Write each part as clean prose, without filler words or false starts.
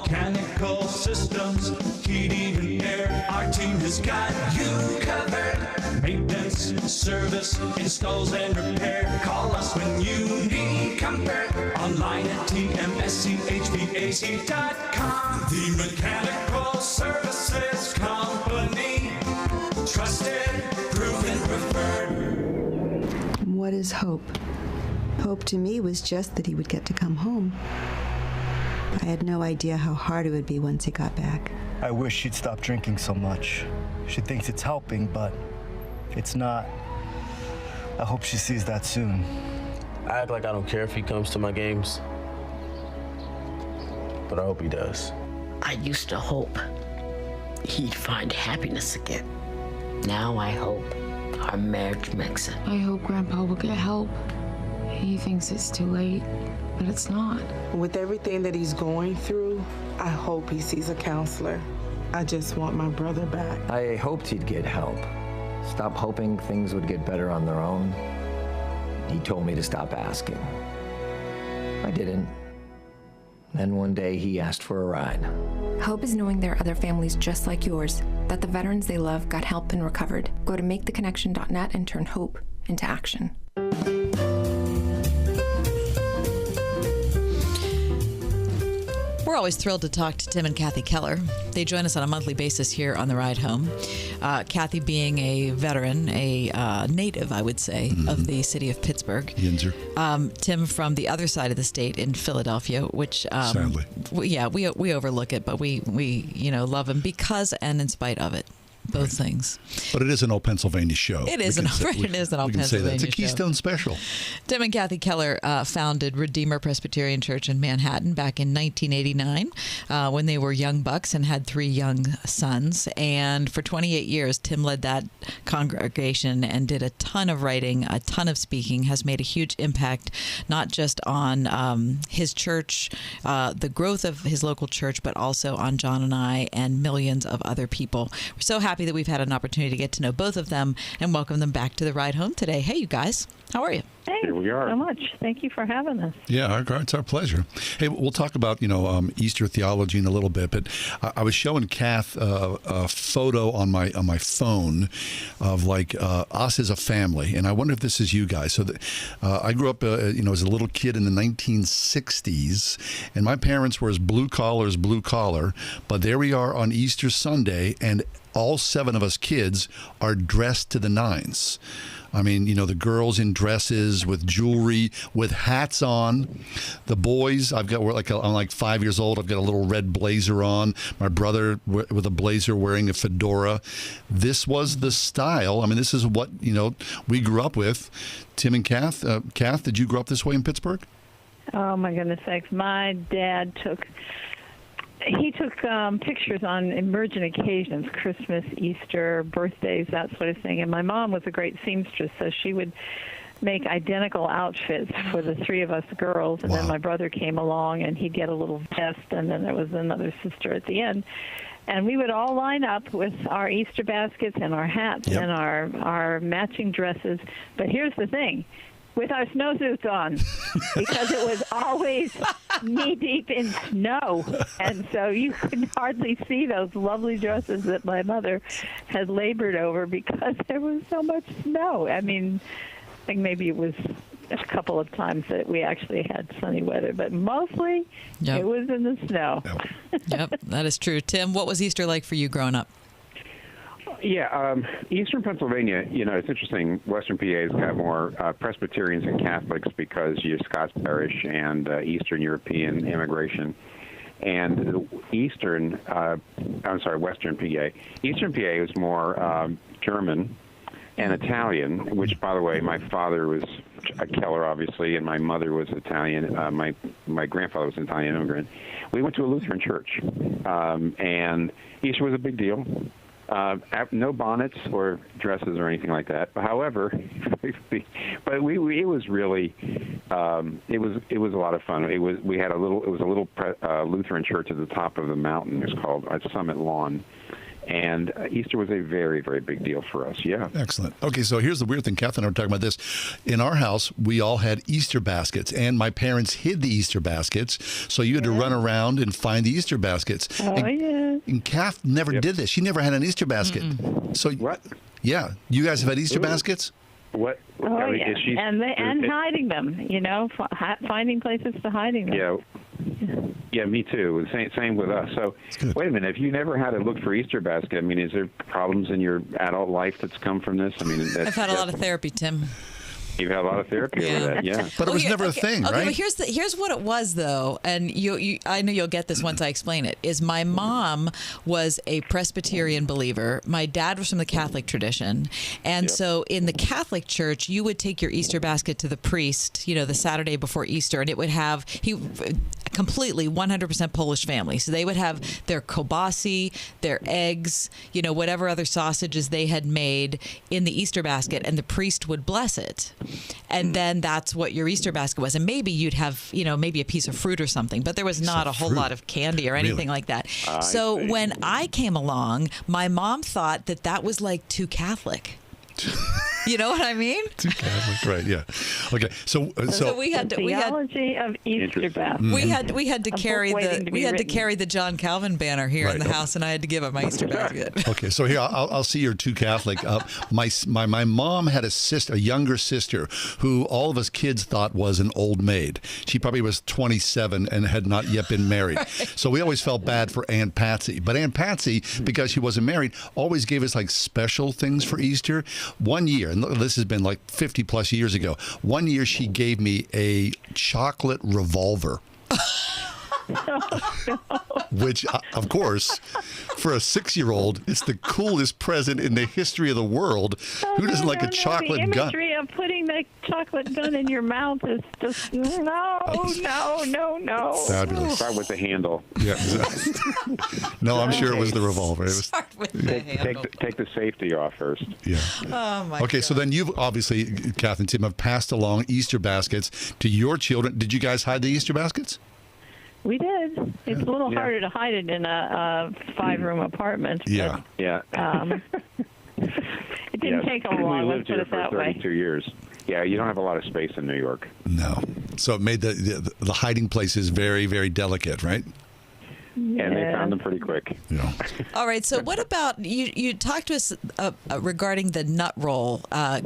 mechanical systems, heating and air. Our team has got you covered. Maintenance, service, installs and repair. Call us when you need comfort. Online at tmschvac.com. The Mechanical Services Company. Trusted, proven, preferred. What is hope? Hope to me was just that he would get to come home. I had no idea how hard it would be once he got back. I wish she'd stop drinking so much. She thinks it's helping, but it's not. I hope she sees that soon. I act like I don't care if he comes to my games, but I hope he does. I used to hope he'd find happiness again. Now I hope our marriage makes it. I hope Grandpa will get help. He thinks it's too late, but it's not. With everything that he's going through, I hope he sees a counselor. I just want my brother back. I hoped he'd get help. Stop hoping things would get better on their own. He told me to stop asking. I didn't. Then one day he asked for a ride. Hope is knowing there are other families just like yours, that the veterans they love got help and recovered. Go to maketheconnection.net and turn hope into action. We're always thrilled to talk to Tim and Kathy Keller. They join us on a monthly basis here on The Ride Home. Kathy being a veteran, a native, I would say, of the city of Pittsburgh. Yinzer. Tim from the other side of the state in Philadelphia, which sadly, we overlook it, but we love him because and in spite of it. Both things. But it is an old Pennsylvania show. It is an old Pennsylvania show. It's a Keystone special. Tim and Kathy Keller founded Redeemer Presbyterian Church in Manhattan back in 1989 when they were young bucks and had 3 young sons. And for 28 years, Tim led that congregation and did a ton of writing, a ton of speaking, has made a huge impact, not just on his church, the growth of his local church, but also on John and I and millions of other people. We're so happy that we've had an opportunity to get to know both of them and welcome them back to The Ride Home today. Hey, you guys. How are you? Thanks Here we are. so much. Thank you for having us. Yeah, it's our pleasure. Hey, we'll talk about, Easter theology in a little bit, but I was showing Kath a photo on my phone of us as a family, and I wonder if this is you guys. So I grew up, as a little kid in the 1960s, and my parents were as blue collar, but there we are on Easter Sunday, and all 7 of us kids are dressed to the nines. I mean, the girls in dresses with jewelry, with hats on. The boys, I'm like 5 years old. I've got a little red blazer on. My brother with a blazer wearing a fedora. This was the style. I mean, this is what, we grew up with. Tim and Kath. Kath, did you grow up this way in Pittsburgh? Oh, my goodness sakes. My dad took pictures on emergent occasions, Christmas, Easter, birthdays, that sort of thing. And my mom was a great seamstress, so she would make identical outfits for the 3 of us girls. And then my brother came along, and he'd get a little vest, and then there was another sister at the end. And we would all line up with our Easter baskets and our hats and our matching dresses. But here's the thing. With our snowsuits on, because it was always knee-deep in snow. And so you could hardly see those lovely dresses that my mother had labored over because there was so much snow. I mean, I think maybe it was a couple of times that we actually had sunny weather, but mostly it was in the snow. Yep, that is true. Tim, what was Easter like for you growing up? Yeah, Eastern Pennsylvania, it's interesting. Western PA's got more Presbyterians and Catholics because you have Scots Parish and Eastern European immigration. And Western PA. Eastern PA is more German and Italian, which, by the way, my father was a Keller, obviously, and my mother was Italian. My grandfather was an Italian immigrant. We went to a Lutheran church, and Easter was a big deal. No bonnets or dresses or anything like that. However, it was really it was a lot of fun. It was a little Lutheran church at the top of the mountain. It's called Summit Lawn, And Easter was a very, very big deal for us, yeah. Excellent. Okay, so here's the weird thing. Kath and I were talking about this. In our house, we all had Easter baskets, and my parents hid the Easter baskets, so you had to run around and find the Easter baskets. And Kath never did this. She never had an Easter basket. So what? Yeah. You guys have had Easter baskets? What? Oh, yeah. And hiding them, finding places to hiding them. Yeah, me too. Same with us. So, wait a minute. If you never had to look for Easter basket, I mean, is there problems in your adult life that's come from this? I mean, I've had a lot of therapy, Tim. You've had a lot of therapy over that, yeah. But it was never a thing, right? Okay, well, here's what it was, though, and I know you'll get this once I explain it, is my mom was a Presbyterian believer. My dad was from the Catholic tradition. And so in the Catholic Church, you would take your Easter basket to the priest, the Saturday before Easter, and it would have... completely 100% Polish family. So they would have their kobasi, their eggs, whatever other sausages they had made in the Easter basket, and the priest would bless it. And then that's what your Easter basket was. And maybe you'd have, maybe a piece of fruit or something, but there was not a whole lot of candy or anything like that. So when I came along, my mom thought that was like too Catholic. You know what I mean? Too Catholic, right? Yeah. Okay. So we had theology of Easter basket. We had to carry the John Calvin banner here in the house, and I had to give up my Easter basket. Okay. So here I'll see you're too Catholic. My mom had a younger sister, who all of us kids thought was an old maid. She probably was 27 and had not yet been married. Right. So we always felt bad for Aunt Patsy. But Aunt Patsy, because she wasn't married, always gave us like special things for Easter. One year, and this has been like 50 plus years ago, one year she gave me a chocolate revolver. Which, of course, for a 6-year-old, it's the coolest present in the history of the world. Who doesn't like a chocolate gun? The imagery of putting the chocolate gun in your mouth is just no. Fabulous. Start with the handle. Yeah, exactly. No, I'm sure it was the revolver. Start with the handle. Take the safety off first. Yeah. Oh my. Okay, so then you've obviously, Kath and Tim, have passed along Easter baskets to your children. Did you guys hide the Easter baskets? We did. It's a little harder to hide it in a 5-room apartment. Yeah. It didn't take a long. We lived here for 32 years. Yeah, you don't have a lot of space in New York. No. So it made the hiding places very, very delicate, right? Yeah. And they found them pretty quick. Yeah. All right. So what about you talked to us regarding the nut roll,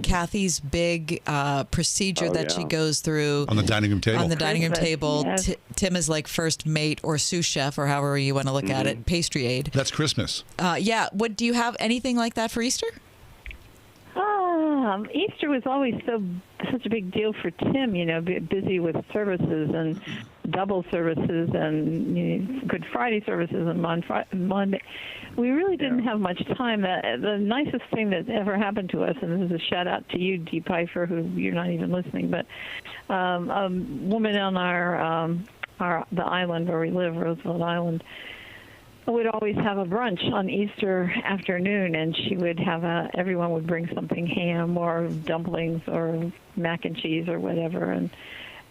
Kathy's big procedure that she goes through on the dining room table. On the dining room table. Yes. Tim is like first mate or sous chef or however you want to look at it, pastry aide. That's Christmas. Yeah. What do you have anything like that for Easter? Easter was always such a big deal for Tim, busy with services and double services and Good Friday services and Monday. We really didn't have much time. The nicest thing that ever happened to us, and this is a shout out to you, Dee Pfeiffer, who you're not even listening, but a woman on the island where we live, Roosevelt Island, would always have a brunch on Easter afternoon, and she would have everyone would bring something, ham or dumplings or mac and cheese or whatever, and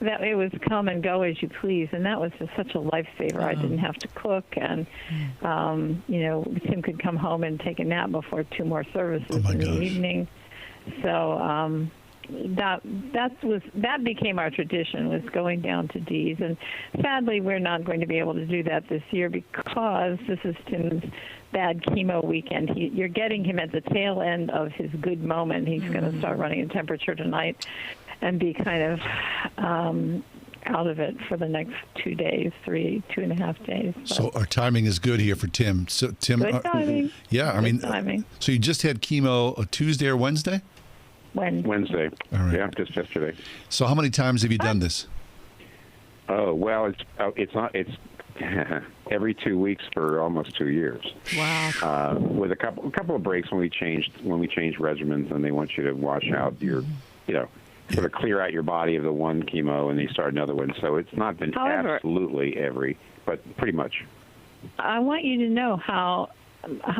that it was come and go as you please, and that was just such a lifesaver. I didn't have to cook, and Tim could come home and take a nap before 2 more services in the evening. So that became our tradition, was going down to Dee's, and sadly we're not going to be able to do that this year because this is Tim's bad chemo weekend. You're getting him at the tail end of his good moment. He's going to start running a temperature tonight and be kind of out of it for the next 2 days, 2.5 days. So our timing is good here for Tim. So Tim, good timing. Good timing. So you just had chemo a Tuesday or Wednesday? Wednesday. All right. Yeah, just yesterday. So how many times have you done this? Oh well, it's every 2 weeks for almost 2 years. Wow. With a couple of breaks when we changed regimens, and they want you to wash out your, sort of clear out your body of the one chemo, and they start another one. So it's not been absolutely but pretty much. I want you to know how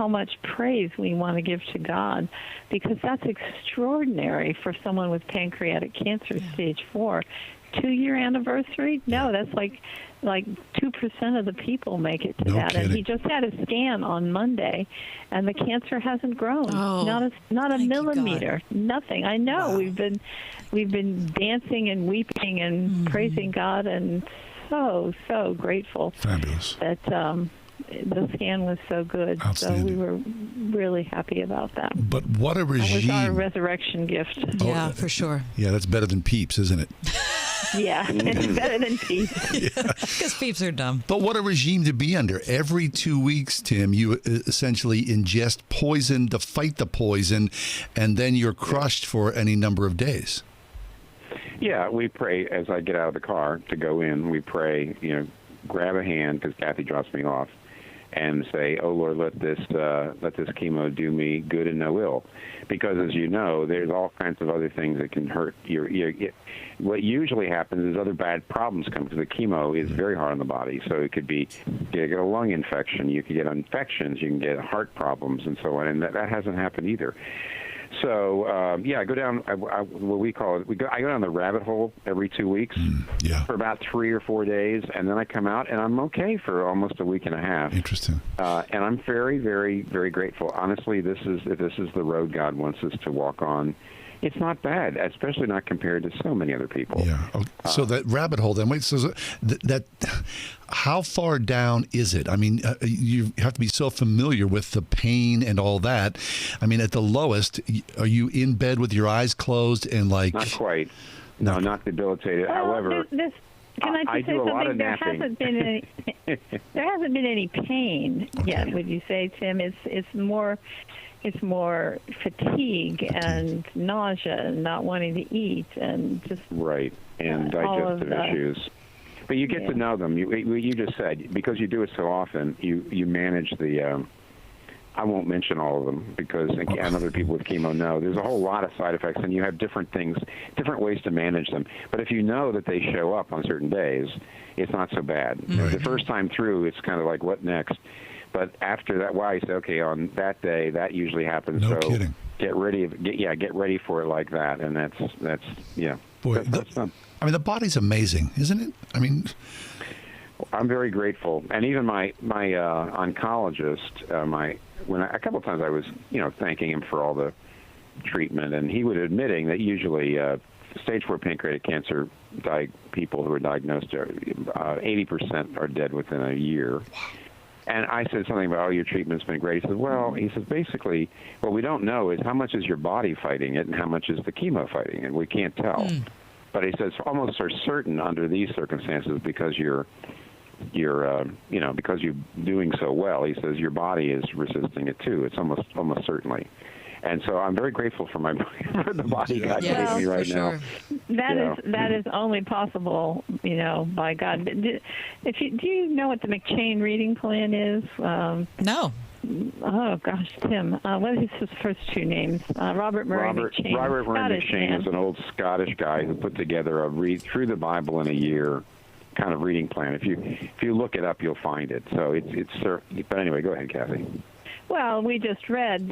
much praise we want to give to God, because that's extraordinary for someone with pancreatic cancer stage 4. 2-year anniversary? No, that's like like 2% of the people make it to No that. kidding. And he just had a scan on Monday, and the cancer hasn't grown. Oh, not a thank you, millimeter. Nothing. I know. Wow. We've been dancing and weeping and praising God, and so grateful. Fabulous. That the scan was so good. So we were really happy about that. But what a regime. That was our resurrection gift. Yeah, for sure. Yeah, that's better than Peeps, isn't it? Yeah, it's better than Peeps. Because Peeps are dumb. But what a regime to be under. Every 2 weeks, Tim, you essentially ingest poison to fight the poison, and then you're crushed for any number of days. Yeah, we pray as I get out of the car to go in. We pray, grab a hand, because Kathy drops me off, and say, "Oh Lord, let this chemo do me good and no ill," because as you know, there's all kinds of other things that can hurt what usually happens is other bad problems come, because the chemo is very hard on the body. So it could be you get a lung infection, you could get infections, you can get heart problems, and so on. And that hasn't happened either. So I go down what we call it. I go down the rabbit hole every 2 weeks for about 3 or 4 days, and then I come out and I'm okay for almost a week and a half. Interesting. And I'm very, very, very grateful. Honestly, if this is the road God wants us to walk on, it's not bad, especially not compared to so many other people. Yeah. So that rabbit hole then, wait, so that how far down is it? I mean, you have to be so familiar with the pain and all that. I mean, at the lowest, are you in bed with your eyes closed and like... Not quite. No, not debilitated. Well, However, can I just say do a lot something? of There napping. hasn't been any pain yet. Would you say, Tim? It's more fatigue and nausea and not wanting to eat and just right, and digestive issues. But you get to know them. You just said, because you do it so often, you manage the. I won't mention all of them because and other people with chemo know there's a whole lot of side effects, and you have different things, different ways to manage them. But if you know that they show up on certain days, it's not so bad. Right. The first time through, it's kind of like, what next? But after that, I say, okay, on that day, that usually happens. No so kidding. Get ready for it like that, and that's Boy, that's fun. I mean, the body's amazing, isn't it? I mean, I'm very grateful, and even my oncologist, a couple of times I was thanking him for all the treatment, and he was admitting that usually stage 4 pancreatic cancer people who are diagnosed 80% are dead within a year. And I said something about, your treatment's been great. He says, basically, what we don't know is how much is your body fighting it and how much is the chemo fighting it. We can't tell. But he says, almost are certain under these circumstances, because you're doing so well, he says your body is resisting it too. It's almost certainly. And so I'm very grateful for the body God gave me right now. That is only possible, by God. Do you know what the McChain reading plan is? No. Oh gosh, Tim. What is his first two names? Robert Murray McChain. Robert Murray McChain is an old Scottish guy who put together a read through the Bible in a year kind of reading plan. If you look it up, you'll find it. So it's. But anyway, go ahead, Kathy. Well, we just read,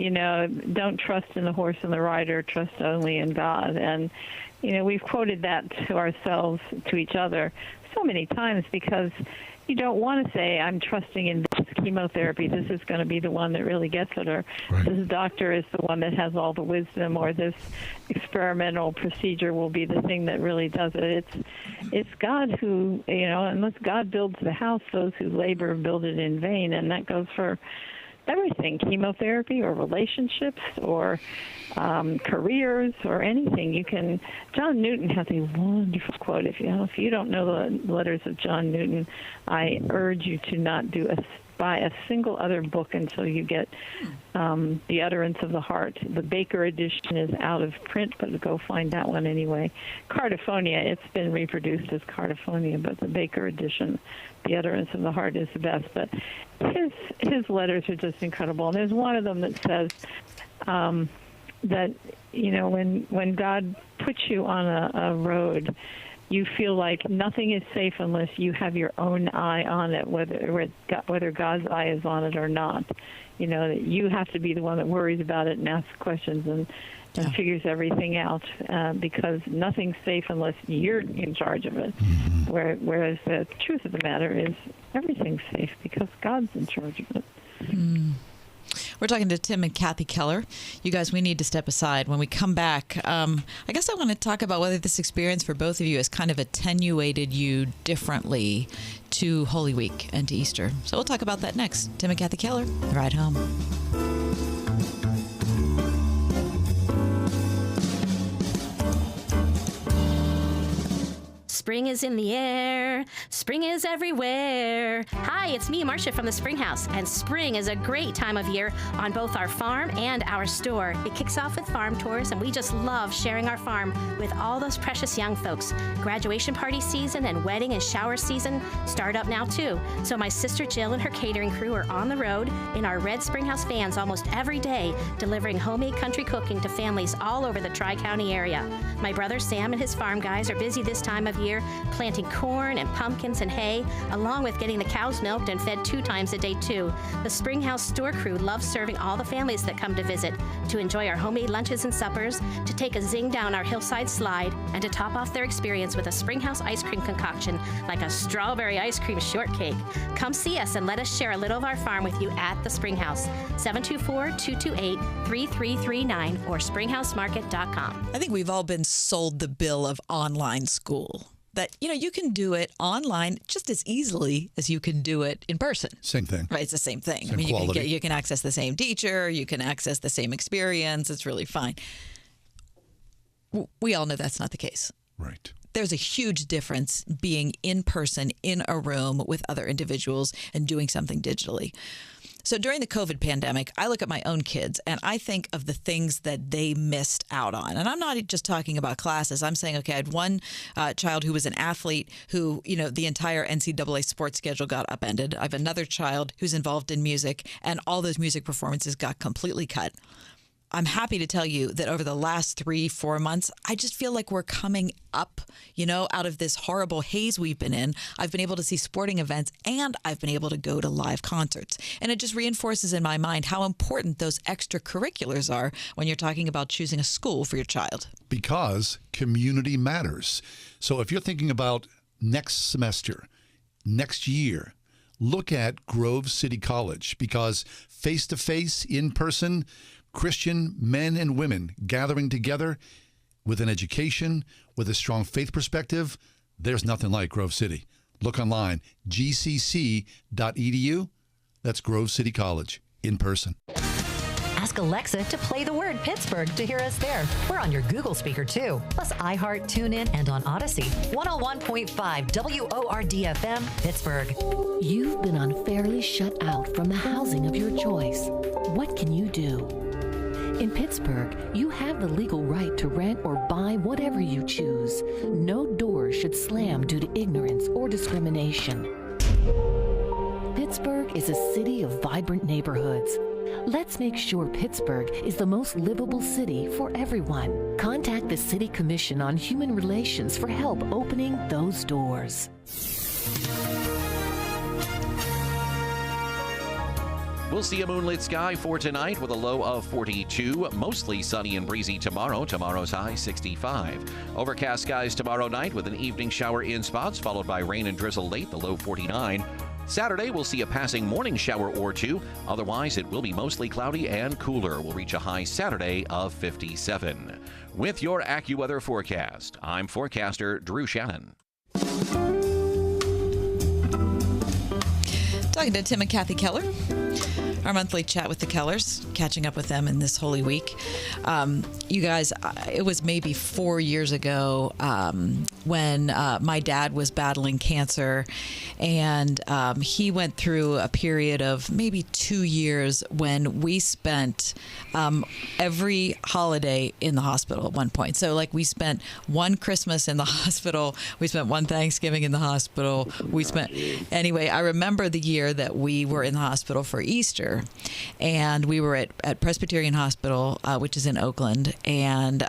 don't trust in the horse and the rider, trust only in God. And, we've quoted that to ourselves, to each other, so many times, because you don't want to say, I'm trusting in this chemotherapy, this is going to be the one that really gets it, or this doctor is the one that has all the wisdom, or this experimental procedure will be the thing that really does it. It's God who, unless God builds the house, those who labor build it in vain, and that goes for everything, chemotherapy or relationships or careers or anything. John Newton has a wonderful quote. If you don't know the letters of John Newton, I urge you to not buy a single other book until you get The Utterance of the Heart. The Baker edition is out of print, but go find that one anyway. Cardiphonia, it's been reproduced as Cardiphonia, but the Baker edition, The Utterance of the Heart, is the best. But his letters are just incredible. And there's one of them that says that, when God puts you on a road, you feel like nothing is safe unless you have your own eye on it, whether God's eye is on it or not. You know, that you have to be the one that worries about it and asks questions and figures everything out, because nothing's safe unless you're in charge of it. Whereas the truth of the matter is everything's safe because God's in charge of it. We're talking to Tim and Kathy Keller. You guys, we need to step aside. When we come back, I guess I want to talk about whether this experience for both of you has kind of attenuated you differently to Holy Week and to Easter. So we'll talk about that next. Tim and Kathy Keller, Ride Home. Spring is in the air. Spring is everywhere. Hi, it's me, Marcia from the Spring House, and spring is a great time of year on both our farm and our store. It kicks off with farm tours, and we just love sharing our farm with all those precious young folks. Graduation party season and wedding and shower season start up now, too. So my sister Jill and her catering crew are on the road in our red Spring House vans almost every day, delivering homemade country cooking to families all over the Tri-County area. My brother Sam and his farm guys are busy this time of year planting corn and pumpkins and hay, along with getting the cows milked and fed 2 times a day, too. The Spring House store crew loves serving all the families that come to visit, to enjoy our homemade lunches and suppers, to take a zing down our hillside slide, and to top off their experience with a Spring House ice cream concoction, like a strawberry ice cream shortcake. Come see us and let us share a little of our farm with you at the Spring House. 724-228-3339 or springhousemarket.com. I think we've all been sold the bill of online school. That, you know, you can do it online just as easily as you can do it in person. Same thing. Right, it's the same thing. Same I mean, quality. you can access the same teacher, you can access the same experience. It's really fine. We all know that's not the case. Right. There's a huge difference being in person in a room with other individuals and doing something digitally. So during the COVID pandemic, I look at my own kids and I think of the things that they missed out on. And I'm not just talking about classes. I'm saying, okay, I had one child who was an athlete who, you know, the entire NCAA sports schedule got upended. I have another child who's involved in music and all those music performances got completely cut. I'm happy to tell you that over the last 3-4 months, I just feel like we're coming up, you know, out of this horrible haze we've been in. I've been able to see sporting events and I've been able to go to live concerts. And it just reinforces in my mind how important those extracurriculars are when you're talking about choosing a school for your child. Because community matters. So if you're thinking about next semester, next year, look at Grove City College, because face-to-face, in-person, Christian men and women gathering together with an education, with a strong faith perspective, there's nothing like Grove City. Look online, gcc.edu. That's Grove City College, in person. Ask Alexa to play the word Pittsburgh to hear us there. We're on your Google speaker, too. Plus iHeart, TuneIn, and on Odyssey. 101.5 WORD-FM, Pittsburgh. You've been unfairly shut out from the housing of your choice. What can you do? In Pittsburgh, you have the legal right to rent or buy whatever you choose. No door should slam due to ignorance or discrimination. Pittsburgh is a city of vibrant neighborhoods. Let's make sure Pittsburgh is the most livable city for everyone. Contact the City Commission on Human Relations for help opening those doors. We'll see a moonlit sky for tonight with a low of 42. Mostly sunny and breezy tomorrow. Tomorrow's high 65. Overcast skies tomorrow night with an evening shower in spots, followed by rain and drizzle late, the low 49. Saturday, we'll see a passing morning shower or two. Otherwise, it will be mostly cloudy and cooler. We'll reach a high Saturday of 57. With your AccuWeather forecast, I'm forecaster Drew Shannon. Talking to Tim and Kathy Keller. Our monthly chat with the Kellers, catching up with them in this Holy Week. You guys, it was maybe 4 years ago when my dad was battling cancer, and he went through a period of maybe 2 years when we spent every holiday in the hospital at one point. So like we spent one Christmas in the hospital, we spent one Thanksgiving in the hospital, anyway, I remember the year that we were in the hospital for Easter. And we were at Presbyterian Hospital, which is in Oakland. And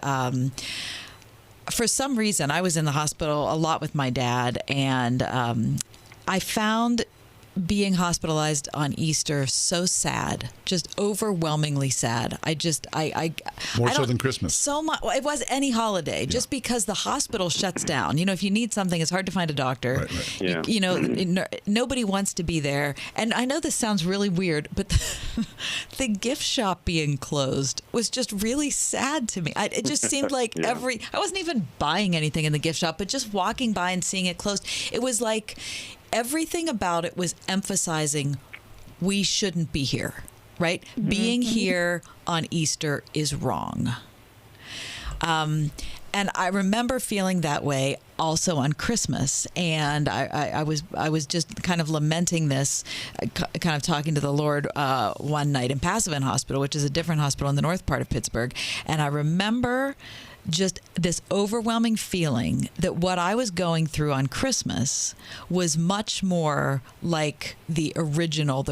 for some reason, I was in the hospital a lot with my dad, and I found being hospitalized on Easter so sad, just overwhelmingly sad. More so than Christmas. So much. It was any holiday, just because the hospital shuts down. You know, if you need something, it's hard to find a doctor. Right. Yeah. You know, nobody wants to be there. And I know this sounds really weird, but the gift shop being closed was just really sad to me. It just seemed like I wasn't even buying anything in the gift shop, but just walking by and seeing it closed. It was like everything about it was emphasizing we shouldn't be here, right? Mm-hmm. Being here on Easter is wrong. And I remember feeling that way also on Christmas. And I was just kind of lamenting this, kind of talking to the Lord one night in Passavant Hospital, which is a different hospital in the north part of Pittsburgh. And I remember just this overwhelming feeling that what I was going through on Christmas was much more like the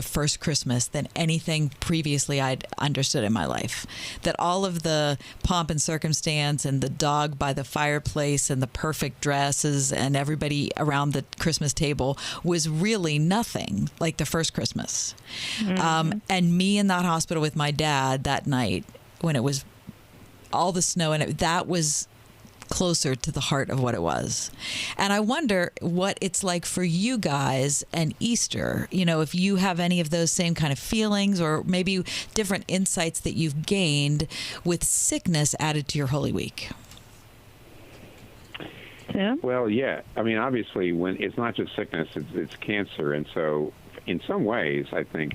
first Christmas than anything previously I'd understood in my life. That all of the pomp and circumstance and the dog by the fireplace and the perfect dresses and everybody around the Christmas table was really nothing like the first Christmas. Mm-hmm. And me in that hospital with my dad that night when it was all the snow, and that was closer to the heart of what it was. And I wonder what it's like for you guys and Easter, you know, if you have any of those same kind of feelings or maybe different insights that you've gained with sickness added to your Holy Week. Yeah. Well, yeah. I mean, obviously, when it's not just sickness, it's cancer. And so in some ways, I think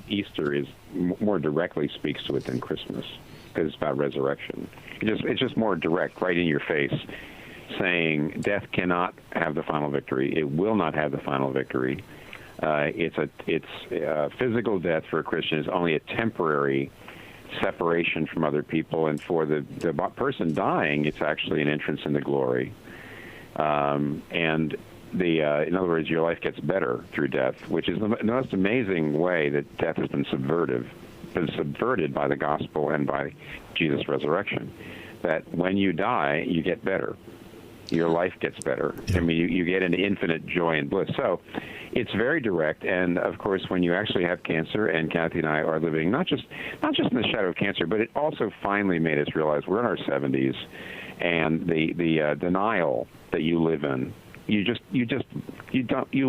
Easter is more directly speaks to it than Christmas, because it's about resurrection. It's just more direct, right in your face, saying death cannot have the final victory. It will not have the final victory. It's physical death for a Christian is only a temporary separation from other people, and for the person dying, it's actually an entrance into glory. In other words, your life gets better through death, which is the most amazing way that death has been subverted by the gospel and by Jesus' resurrection. That when you die, you get better. Your life gets better. Yeah. I mean, you get an infinite joy and bliss. So it's very direct. And, of course, when you actually have cancer, and Kathy and I are living not just in the shadow of cancer, but it also finally made us realize we're in our 70s, and the denial that you live in, you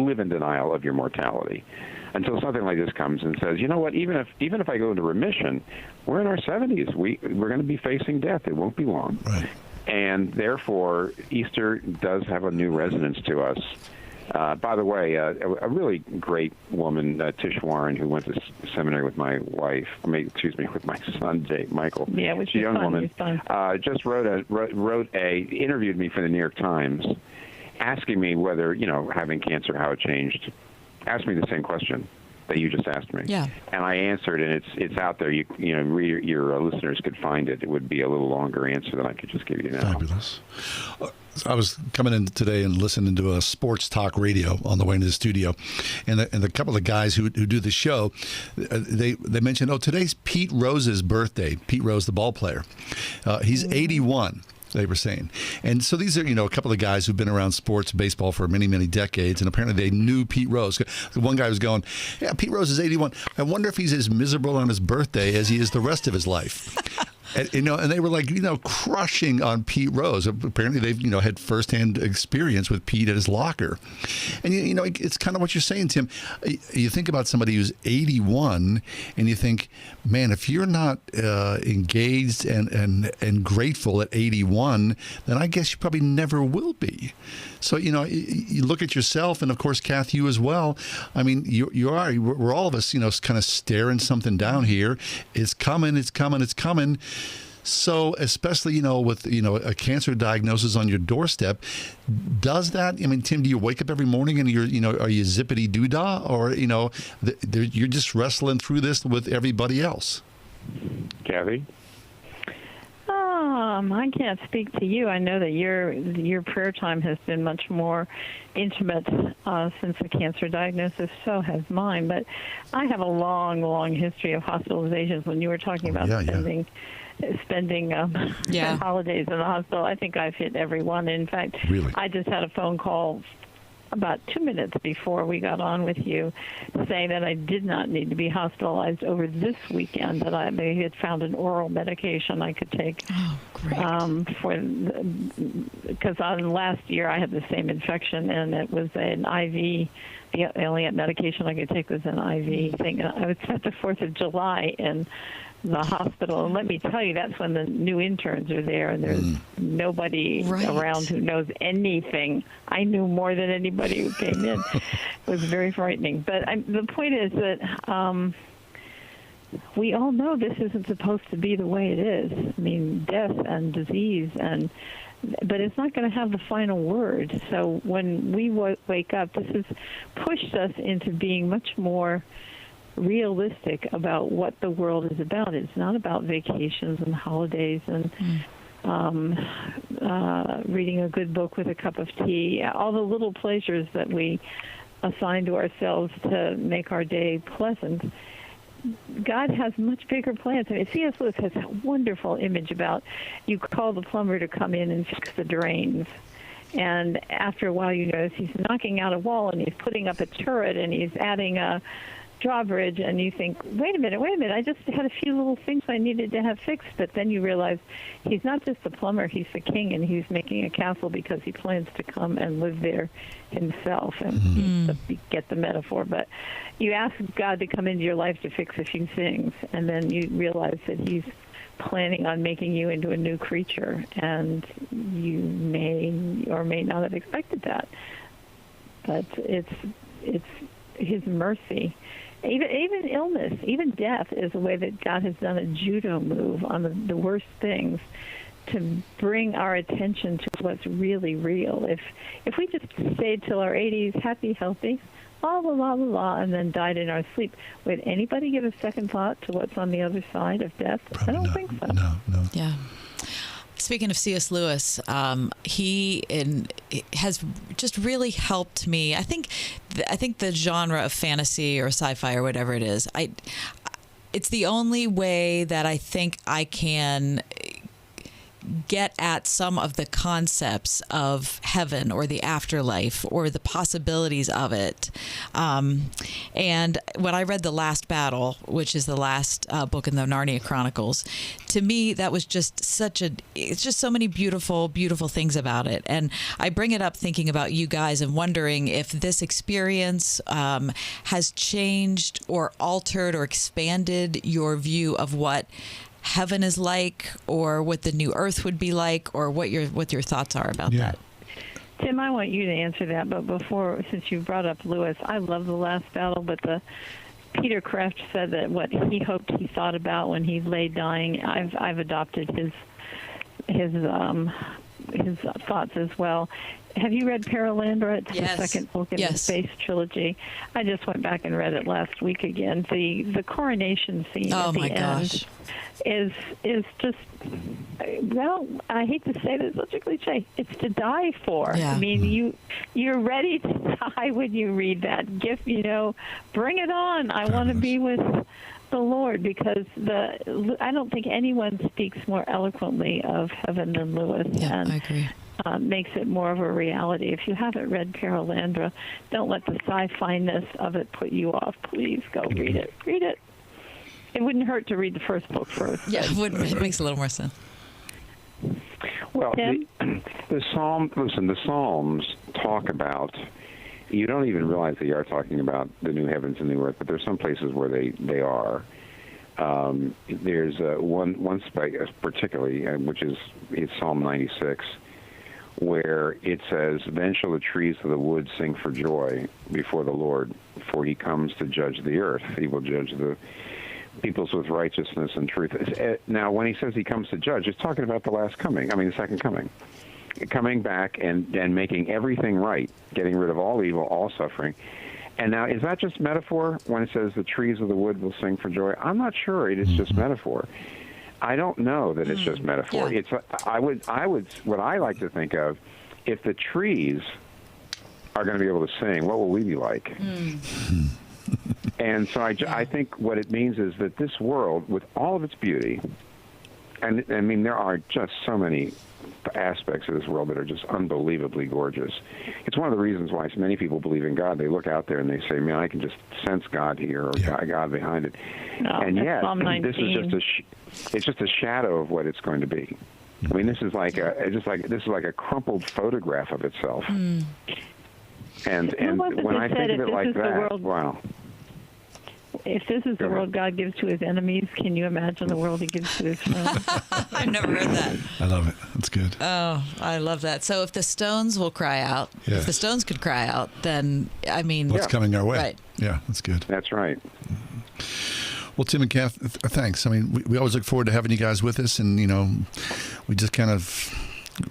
live in denial of your mortality until something like this comes and says, you know what, even if I go into remission, we're in our 70s. We're going to be facing death. It won't be long. Right. And therefore, Easter does have a new resonance to us. By the way, a really great woman, Tish Warren, who went to seminary with my wife, with my son, Michael. Yeah, which is a young fun. woman. Just interviewed me for the New York Times, asking me whether, having cancer, how it changed. Asked me the same question that you just asked me. Yeah. And I answered, and it's out there. Your listeners could find it. It would be a little longer answer than I could just give you now. Fabulous. I was coming in today and listening to a sports talk radio on the way into the studio, and a couple of guys who do the show, they mentioned, today's Pete Rose's birthday. Pete Rose, the ball player. He's 81. They were saying. And so these are, a couple of guys who've been around sports, baseball for many, many decades, and apparently they knew Pete Rose. One guy was going, yeah, Pete Rose is 81. I wonder if he's as miserable on his birthday as he is the rest of his life. And they were like, crushing on Pete Rose. Apparently they've, had firsthand experience with Pete at his locker. And, it's kind of what you're saying, Tim. You think about somebody who's 81 and you think, man, if you're not engaged and grateful at 81, then I guess you probably never will be. So, you look at yourself, and of course, Kath, you as well. I mean, we're all of us, kind of staring something down here. It's coming, it's coming, it's coming. So, especially, with, a cancer diagnosis on your doorstep, does that, Tim, do you wake up every morning and are you zippity doodah, or, you're just wrestling through this with everybody else? Kathy? I can't speak to you. I know that your prayer time has been much more intimate since the cancer diagnosis. So has mine. But I have a long, long history of hospitalizations. When you were talking about spending holidays in the hospital, I think I've hit every one. In fact, I just had a phone call about 2 minutes before we got on with you, saying that I did not need to be hospitalized over this weekend, that they had found an oral medication I could take. Oh, great. Because last year I had the same infection, and it was an IV. The only medication I could take was an IV thing. I was spent the 4th of July in the hospital, and let me tell you, that's when the new interns are there, and there's nobody around who knows anything. I knew more than anybody who came in. It was very frightening. But the point is that we all know this isn't supposed to be the way it is. I mean, death and disease, but it's not going to have the final word. So when we wake up, this has pushed us into being much more realistic about what the world is about. It's not about vacations and holidays and reading a good book with a cup of tea, all the little pleasures that we assign to ourselves to make our day pleasant. God has much bigger plans. I mean, C.S. Lewis has a wonderful image about you call the plumber to come in and fix the drains. And after a while, you notice he's knocking out a wall and he's putting up a turret and he's adding a drawbridge, and you think, wait a minute, I just had a few little things I needed to have fixed. But then you realize he's not just the plumber, he's the king, and he's making a castle because he plans to come and live there himself. And you get the metaphor. But you ask God to come into your life to fix a few things, and then you realize that he's planning on making you into a new creature, and you may or may not have expected that. But it's his mercy. Even illness, even death is a way that God has done a judo move on the worst things to bring our attention to what's really real. If we just stayed till our 80s, happy, healthy, blah, blah, blah, blah, blah, and then died in our sleep, would anybody give a second thought to what's on the other side of death? Probably I don't think so. No. Yeah. Speaking of C.S. Lewis, he has just really helped me. I think the genre of fantasy or sci-fi or whatever it is, it's the only way that I think I can get at some of the concepts of heaven or the afterlife or the possibilities of it. And when I read The Last Battle, which is the last book in the Narnia Chronicles, to me, that was just it's just so many beautiful, beautiful things about it. And I bring it up thinking about you guys and wondering if this experience has changed or altered or expanded your view of what heaven is like, or what the new earth would be like, or what your thoughts are about that. Tim, I want you to answer that, but before, since you brought up Lewis, I love The Last Battle, but Peter Kraft said that what he hoped he thought about when he lay dying, I've adopted his thoughts as well. Have you read Paralandra? It's the second book in the Space trilogy. I just went back and read it last week again. The coronation scene at the end is just, well, I hate to say this, such a cliche. It's to die for. Yeah. I mean, you're ready to die when you read that. Bring it on. I want to be with the Lord, because I don't think anyone speaks more eloquently of heaven than Lewis. Yeah, I agree. Makes it more of a reality. If you haven't read Paralandra, don't let the sci-fi-ness of it put you off. Please go read it. Read it. It wouldn't hurt to read the first book first. Yeah, it makes a little more sense. Well, the Psalms talk about, you don't even realize they are talking about the new heavens and new earth, but there's some places where they are. There's one space particularly, which is Psalm 96, where it says, "Then shall the trees of the wood sing for joy before the Lord, for he comes to judge the earth. He will judge the peoples with righteousness and truth." Now, when he says he comes to judge, it's talking about the second coming. Coming back and making everything right, getting rid of all evil, all suffering. And now, is that just metaphor when it says the trees of the wood will sing for joy? I'm not sure it is just metaphor. I don't know that it's just metaphor. Yeah. I would what I like to think of, if the trees are going to be able to sing, what will we be like? And so I think what it means is that this world, with all of its beauty, and I mean there are just so many aspects of this world that are just unbelievably gorgeous. It's one of the reasons why so many people believe in God. They look out there and they say, man, I can just sense God here, or God behind it. No, and yet, Psalm 19. this is it's just a shadow of what it's going to be. I mean, this is like a crumpled photograph of itself. And when I think of it like that, wow. If this is the world God gives to his enemies, can you imagine the world he gives to his friends? I've never heard that. I love it. That's good. Oh, I love that. So if the Stones will cry out, if the Stones could cry out, then, I mean... What's coming our way? Right. Yeah, that's good. That's right. Well, Tim and Kath, thanks. I mean, we always look forward to having you guys with us, and, we just kind of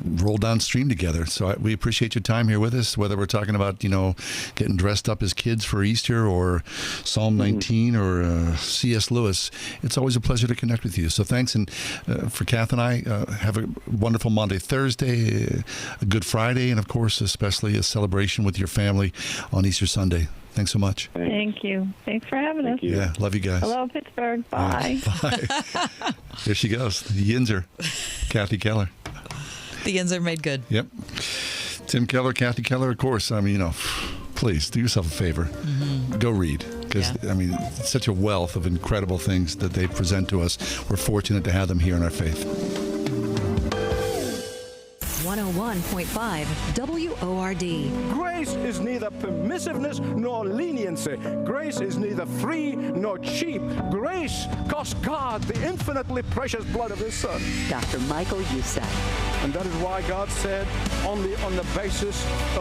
roll downstream together. So we appreciate your time here with us, whether we're talking about, getting dressed up as kids for Easter or Psalm 19 or C.S. Lewis. It's always a pleasure to connect with you. So thanks. And for Kath and I, have a wonderful Monday, Thursday, a good Friday, and of course, especially a celebration with your family on Easter Sunday. Thanks so much. Thank you. Thanks for having us. Yeah, love you guys. Hello, Pittsburgh. Bye. Bye. There she goes. The Yinzer, Kathy Keller. The ends are made good. Yep. Tim Keller, Kathy Keller, of course. I mean, please do yourself a favor. Go read. Because, I mean, it's such a wealth of incredible things that they present to us. We're fortunate to have them here in our faith. 101.5 WORD. Grace is neither permissiveness nor leniency. Grace is neither free nor cheap. Grace cost God the infinitely precious blood of his Son. Dr. Michael Youssef. And that is why God said, on the basis of